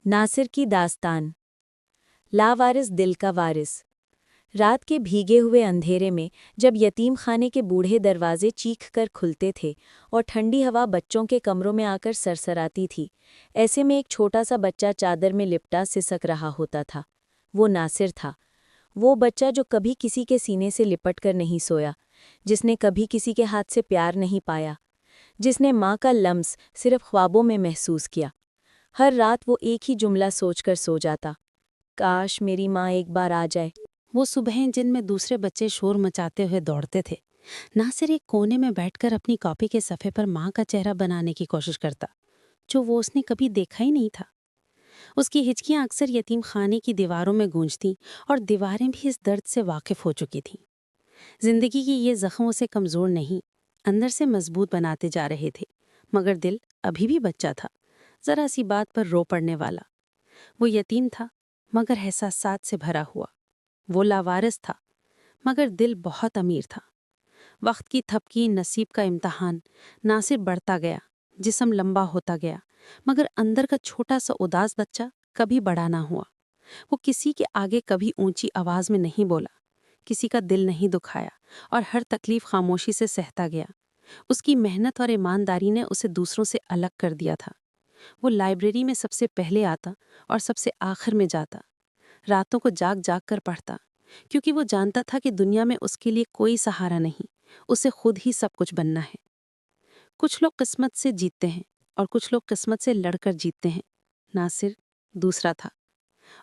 नासिर की दास्तान। लावारिस दिल का वारिस। रात के भीगे हुए अंधेरे में जब यतीम खाने के बूढ़े दरवाजे चीख कर खुलते थे और ठंडी हवा बच्चों के कमरों में आकर सरसराती थी, ऐसे में एक छोटा सा बच्चा चादर में लिपटा सिसक रहा होता था। वो नासिर था। वो बच्चा जो कभी किसी के सीने से लिपट कर नहीं सोया, जिसने कभी किसी के हाथ से प्यार नहीं पाया, जिसने माँ का लम्स सिर्फ ख्वाबों में महसूस किया। हर रात वो एक ही जुमला सोचकर सो जाता, काश मेरी माँ एक बार आ जाए। वो सुबहें जिनमें दूसरे बच्चे शोर मचाते हुए दौड़ते थे, नासिर एक कोने में बैठकर अपनी कॉपी के सफ़े पर माँ का चेहरा बनाने की कोशिश करता, जो वो उसने कभी देखा ही नहीं था। उसकी हिचकियाँ अक्सर यतीम खाने की दीवारों में गूंजतीं और दीवारें भी इस दर्द से वाकिफ़ हो चुकी थीं। जिंदगी की ये जख्म उसे कमज़ोर नहीं, अंदर से मजबूत बनाते जा रहे थे, मगर दिल अभी भी बच्चा था, ज़रा सी बात पर रो पड़ने वाला। वो यतीम था, मगर एहसासात से भरा हुआ। वो लावारिस था, मगर दिल बहुत अमीर था। वक्त की थपकी, नसीब का इम्तहान, नासिर बढ़ता गया, जिस्म लंबा होता गया, मगर अंदर का छोटा सा उदास बच्चा कभी बड़ा ना हुआ। वो किसी के आगे कभी ऊंची आवाज़ में नहीं बोला, किसी का दिल नहीं दुखाया और हर तकलीफ खामोशी से सहता गया। उसकी मेहनत और ईमानदारी ने उसे दूसरों से अलग कर दिया था। वो लाइब्रेरी में सबसे पहले आता और सबसे आखिर में जाता। रातों को जाग जाग कर पढ़ता, क्योंकि वो जानता था कि दुनिया में उसके लिए कोई सहारा नहीं, उसे खुद ही सब कुछ बनना है। कुछ लोग किस्मत से जीतते हैं और कुछ लोग किस्मत से लड़कर जीतते हैं। नासिर दूसरा था।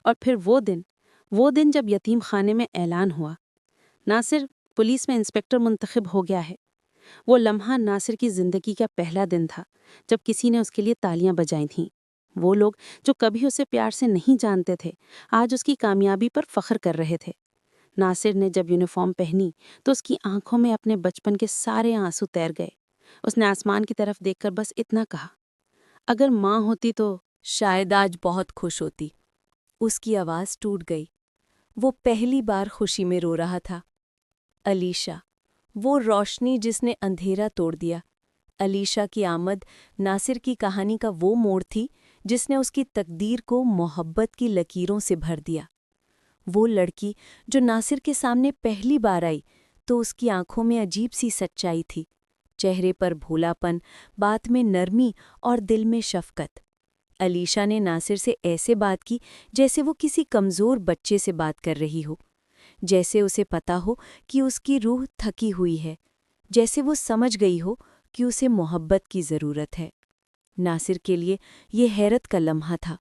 और फिर वो दिन जब यतीम खाने में ऐलान हुआ, नासिर पुलिस में इंस्पेक्टर मुंतखब हो गया है। वो लम्हा नासिर की जिंदगी का पहला दिन था जब किसी ने उसके लिए तालियां बजाई थीं। वो लोग जो कभी उसे प्यार से नहीं जानते थे, आज उसकी कामयाबी पर फख्र कर रहे थे। नासिर ने जब यूनिफॉर्म पहनी तो उसकी आंखों में अपने बचपन के सारे आंसू तैर गए। उसने आसमान की तरफ देखकर बस इतना कहा, अगर माँ होती तो। शायद आज बहुत खुश होती। उसकी आवाज़ टूट गई। वो पहली बार खुशी में रो रहा था। अलीशा, वो रोशनी जिसने अंधेरा तोड़ दिया। अलीशा की आमद नासिर की कहानी का वो मोड़ थी जिसने उसकी तकदीर को मोहब्बत की लकीरों से भर दिया। वो लड़की जो नासिर के सामने पहली बार आई तो उसकी आंखों में अजीब सी सच्चाई थी, चेहरे पर भोलापन, बात में नरमी और दिल में शफकत। अलीशा ने नासिर से ऐसे बात की जैसे वो किसी कमज़ोर बच्चे से बात कर रही हो, जैसे उसे पता हो कि उसकी रूह थकी हुई है, जैसे वो समझ गई हो कि उसे मोहब्बत की ज़रूरत है। नासिर के लिए ये हैरत का लम्हा था।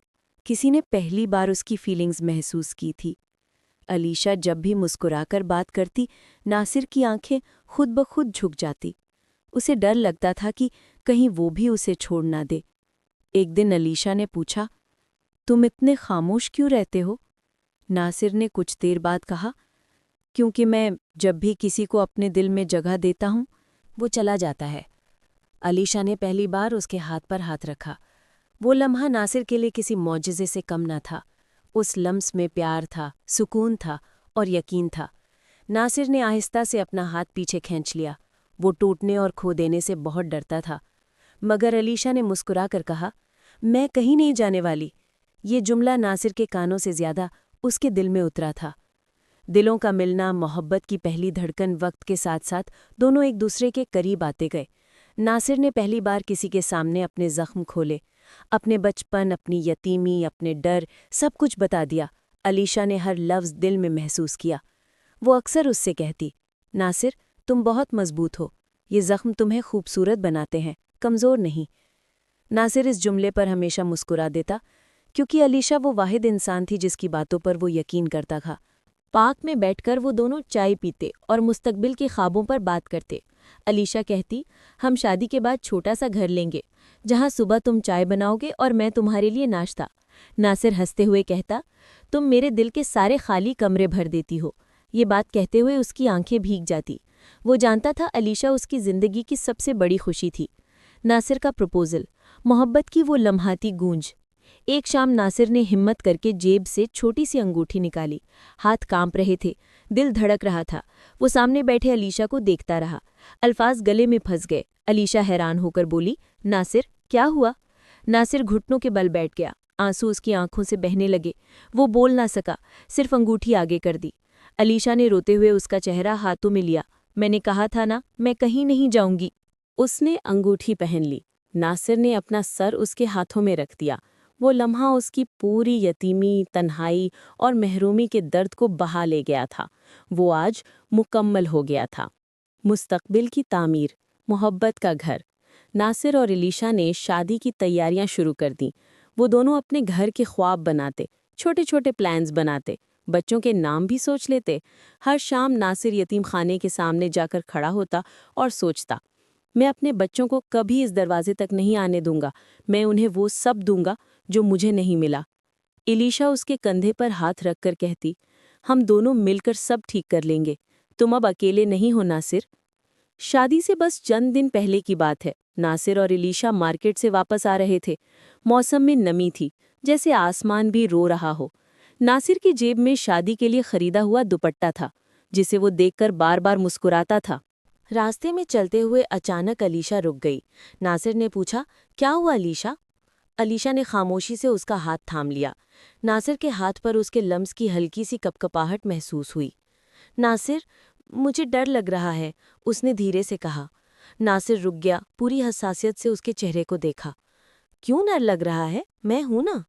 किसी ने पहली बार उसकी फीलिंग्स महसूस की थी। अलीशा जब भी मुस्कुराकर बात करती, नासिर की आंखें खुद ब खुद झुक जाती। उसे डर लगता था कि कहीं वो भी उसे छोड़ ना दे। एक दिन अलीशा ने पूछा, तुम इतने खामोश क्यों रहते हो? नासिर ने कुछ देर बाद कहा, क्योंकि मैं जब भी किसी को अपने दिल में जगह देता हूँ, वो चला जाता है। अलीशा ने पहली बार उसके हाथ पर हाथ रखा। वो लम्हा नासिर के लिए किसी मौजिज़े से कम न था। उस लम्स में प्यार था, सुकून था और यकीन था। नासिर ने आहिस्ता से अपना हाथ पीछे खींच लिया। वो टूटने और खो देने से बहुत डरता था। मगर अलीशा ने मुस्कुरा कर कहा, मैं कहीं नहीं जाने वाली। ये जुमला नासिर के कानों से ज्यादा उसके दिल में उतरा था। दिलों का मिलना, मोहब्बत की पहली धड़कन, वक्त के साथ साथ दोनों एक दूसरे के करीब आते गए। नासिर ने पहली बार किसी के सामने अपने जख्म खोले, अपने बचपन, अपनी यतीमी, अपने डर, सब कुछ बता दिया। अलीशा ने हर लफ्ज़ दिल में महसूस किया। वो अक्सर उससे कहती, नासिर तुम बहुत मजबूत हो, ये जख्म तुम्हें खूबसूरत बनाते हैं, कमज़ोर नहीं। नासिर इस जुमले पर हमेशा मुस्कुरा देता, क्योंकि अलीशा वो वाहिद इंसान थी जिसकी बातों पर वो यकीन करता था। पार्क में बैठकर वो दोनों चाय पीते और मुस्तकबिल के ख्वाबों पर बात करते। अलीशा कहती, हम शादी के बाद छोटा सा घर लेंगे, जहाँ सुबह तुम चाय बनाओगे और मैं तुम्हारे लिए नाश्ता। नासिर हंसते हुए कहता, तुम मेरे दिल के सारे खाली कमरे भर देती हो। ये बात कहते हुए उसकी आंखें भीग जाती। वो जानता था अलीशा उसकी ज़िंदगी की सबसे बड़ी खुशी थी। नासिर का प्रपोज़ल, मोहब्बत की वो लम्हाती गूंज। एक शाम नासिर ने हिम्मत करके जेब से छोटी सी अंगूठी निकाली। हाथ कांप रहे थे, दिल धड़क रहा था। वो सामने बैठे अलीशा को देखता रहा। अल्फाज गले में फंस गए। अलीशा हैरान होकर बोली, नासिर क्या हुआ? नासिर घुटनों के बल बैठ गया। आंसू उसकी आंखों से बहने लगे। वो बोल ना सका, सिर्फ अंगूठी आगे कर दी। अलीशा ने रोते हुए उसका चेहरा हाथों में लिया। मैंने कहा था ना, मैं कहीं नहीं जाऊंगी। उसने अंगूठी पहन ली। नासिर ने अपना सर उसके हाथों में रख दिया। वो लम्हा उसकी पूरी यतीमी, तन्हाई और महरूमी के दर्द को बहा ले गया था। वो आज मुकम्मल हो गया था। मुस्तकबिल की तामीर, मोहब्बत का घर। नासिर और अलीशा ने शादी की तैयारियां शुरू कर दीं। वो दोनों अपने घर के ख्वाब बनाते, छोटे छोटे प्लान्स बनाते, बच्चों के नाम भी सोच लेते। हर शाम नासिर यतीम खाने के सामने जाकर खड़ा होता और सोचता, मैं अपने बच्चों को कभी इस दरवाजे तक नहीं आने दूंगा। मैं उन्हें वो सब दूंगा जो मुझे नहीं मिला। अलीशा उसके कंधे पर हाथ रखकर कहती, हम दोनों मिलकर सब ठीक कर लेंगे। तुम अब अकेले नहीं हो नासिर। शादी से बस चंद दिन पहले की बात है। नासिर और अलीशा मार्केट से वापस आ रहे थे। मौसम में नमी थी, जैसे आसमान भी रो रहा हो। नासिर की जेब में शादी के लिए खरीदा हुआ दुपट्टा था, जिसे वो देखकर बार बार मुस्कुराता था। रास्ते में चलते हुए अचानक अलीशा रुक गई। नासिर ने पूछा, क्या हुआ अलीशा? अलीशा ने खामोशी से उसका हाथ थाम लिया। नासिर के हाथ पर उसके लम्स की हल्की सी कपकपाहट महसूस हुई। नासिर, मुझे डर लग रहा है, उसने धीरे से कहा। नासिर रुक गया, पूरी हसासियत से उसके चेहरे को देखा। क्यों डर लग रहा है? मैं हूं ना।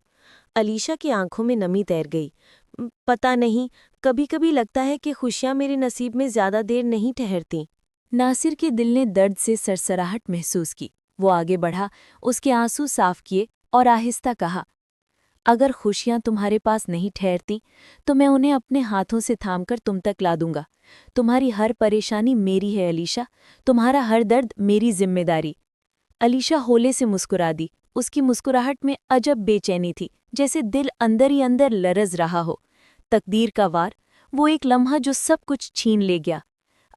अलीशा की आंखों में नमी तैर गई। पता नहीं, कभी कभी लगता है कि खुशियां मेरे नसीब में ज्यादा देर नहीं ठहरती। नासिर के दिल ने दर्द से सरसराहट महसूस की। वो आगे बढ़ा, उसके आंसू साफ किए और आहिस्ता कहा, अगर खुशियां तुम्हारे पास नहीं ठहरती तो मैं उन्हें अपने हाथों से थामकर तुम तक ला दूंगा। तुम्हारी हर परेशानी मेरी है अलीशा, तुम्हारा हर दर्द मेरी जिम्मेदारी। अलीशा होले से मुस्कुरा दी। उसकी मुस्कुराहट में अजब बेचैनी थी, जैसे दिल अंदर ही अंदर लरज रहा हो। तकदीर का वार, वो एक लम्हा जो सब कुछ छीन ले गया।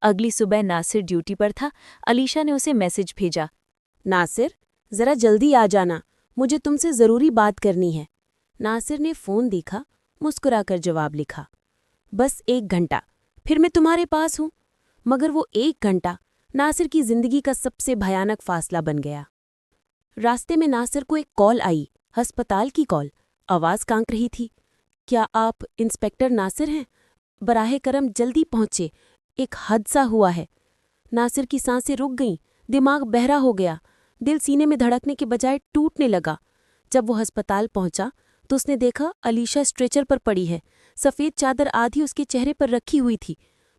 अगली सुबह नासिर ड्यूटी पर था। अलीशा ने उसे मैसेज भेजा, नासिर, जरा जल्दी आ जाना, मुझे तुमसे ज़रूरी बात करनी है। नासिर ने फ़ोन देखा, मुस्कुराकर जवाब लिखा, बस 1 घंटा, फिर मैं तुम्हारे पास हूँ। मगर वो 1 घंटा नासिर की ज़िंदगी का सबसे भयानक फासला बन गया। रास्ते में नासिर को एक कॉल आई, अस्पताल की कॉल। आवाज़ कांप रही थी। क्या आप इंस्पेक्टर नासिर हैं? बराहे करम जल्दी पहुँचे, एक हादसा हुआ है। नासिर की सांसें रुक गईं, दिमाग बहरा हो गया, दिल सीने में धड़कने के बजाय टूटने लगा। जब वो अस्पताल पहुंचा तो उसने देखा अलीशा स्ट्रेचर पर पड़ी है। सफ़ेद चादर आधी उसके चेहरे पर रखी हुई थी।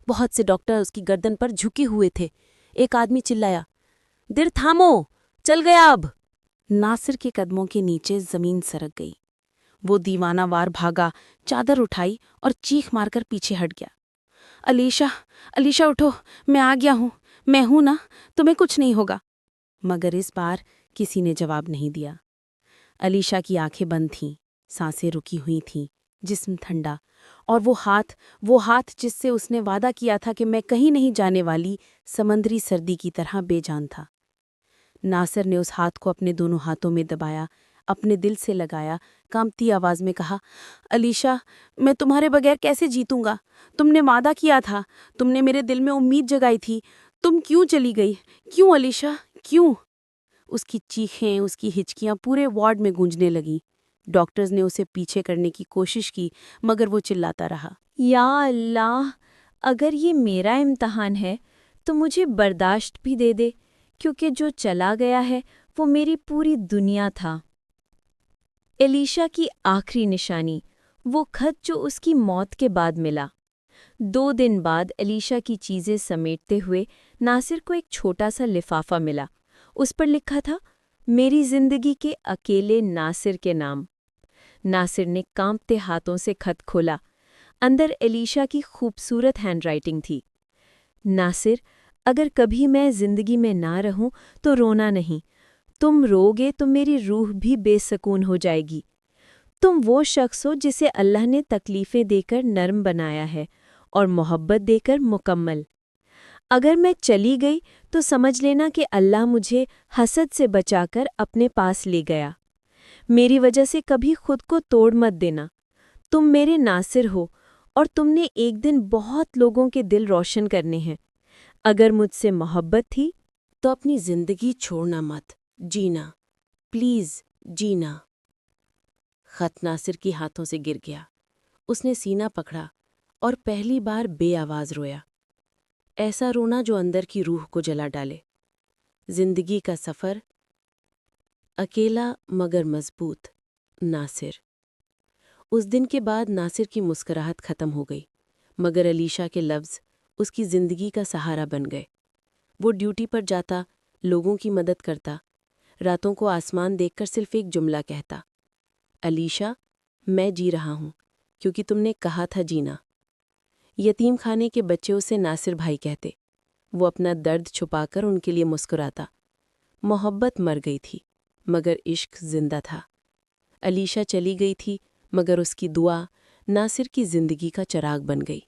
बहुत से डॉक्टर उसकी गर्दन पर झुके हुए थे। एक आदमी चिल्लाया, दिल थामो, चल गया अब। नासिर के कदमों के नीचे जमीन सरक गई। वो दीवानावार भागा, चादर उठाई और चीख मारकर पीछे हट गया। अलीशा, अलीशा उठो, मैं आ गया हूँ, मैं हूं ना, तुम्हें कुछ नहीं होगा। मगर इस बार किसी ने जवाब नहीं दिया। अलीशा की आंखें बंद थीं, सांसें रुकी हुई थीं, जिस्म ठंडा, और वो हाथ जिससे उसने वादा किया था कि मैं कहीं नहीं जाने वाली, समंदरी सर्दी की तरह बेजान था। नासिर ने उस हाथ को अपने दोनों हाथों में दबाया, अपने दिल से लगाया, कांपती आवाज में कहा, अलीशा, मैं तुम्हारे बगैर कैसे जीतूंगा? तुमने वादा किया था, तुमने मेरे दिल में उम्मीद जगाई थी, तुम क्यों चली गई? क्यों अलीशा, क्यों? उसकी चीखें, उसकी हिचकियां पूरे वार्ड में गूंजने लगीं। डॉक्टर्स ने उसे पीछे करने की कोशिश की, मगर वो चिल्लाता रहा, या अल्लाह, अगर ये मेरा इम्तहान है तो मुझे बर्दाश्त भी दे दे, क्योंकि जो चला गया है वो मेरी पूरी दुनिया था। अलीशा की आखिरी निशानी, वो खत जो उसकी मौत के बाद मिला। 2 दिन बाद अलीशा की चीज़ें समेटते हुए नासिर को एक छोटा सा लिफाफा मिला। उस पर लिखा था, मेरी जिंदगी के अकेले नासिर के नाम। नासिर ने कांपते हाथों से खत खोला। अंदर अलीशा की खूबसूरत हैंडराइटिंग थी। नासिर, अगर कभी मैं जिंदगी में ना रहूं तो रोना नहीं। तुम रोगे तो मेरी रूह भी बेसकून हो जाएगी। तुम वो शख्स हो जिसे अल्लाह ने तकलीफ़ें देकर नरम बनाया है और मोहब्बत देकर मुकम्मल। अगर मैं चली गई तो समझ लेना कि अल्लाह मुझे हसद से बचाकर अपने पास ले गया। मेरी वजह से कभी खुद को तोड़ मत देना। तुम मेरे नासिर हो और तुमने एक दिन बहुत लोगों के दिल रोशन करने हैं। अगर मुझसे मोहब्बत थी तो अपनी ज़िंदगी छोड़ना मत, जीना, प्लीज़ जीना। خط ناصر کی ہاتھوں سے گر گیا۔ اس نے سینہ پکڑا اور پہلی بار بے آواز رویا، ایسا رونا جو اندر کی روح کو جلا ڈالے۔ زندگی کا سفر، اکیلا مگر مضبوط، ناصر۔ اس دن کے بعد ناصر کی مسکراہٹ ختم ہو گئی، مگر علیشا کے لفظ اس کی زندگی کا سہارا بن گئے۔ وہ ڈیوٹی پر جاتا، لوگوں کی مدد کرتا، راتوں کو آسمان دیکھ کر صرف ایک جملہ کہتا، علیشا، میں جی رہا ہوں کیونکہ تم نے کہا تھا جینا۔ یتیم خانے کے بچے اسے ناصر بھائی کہتے۔ وہ اپنا درد چھپا کر ان کے لیے مسکراتا۔ محبت مر گئی تھی مگر عشق زندہ تھا۔ علیشا چلی گئی تھی مگر اس کی دعا ناصر کی زندگی کا چراغ بن گئی۔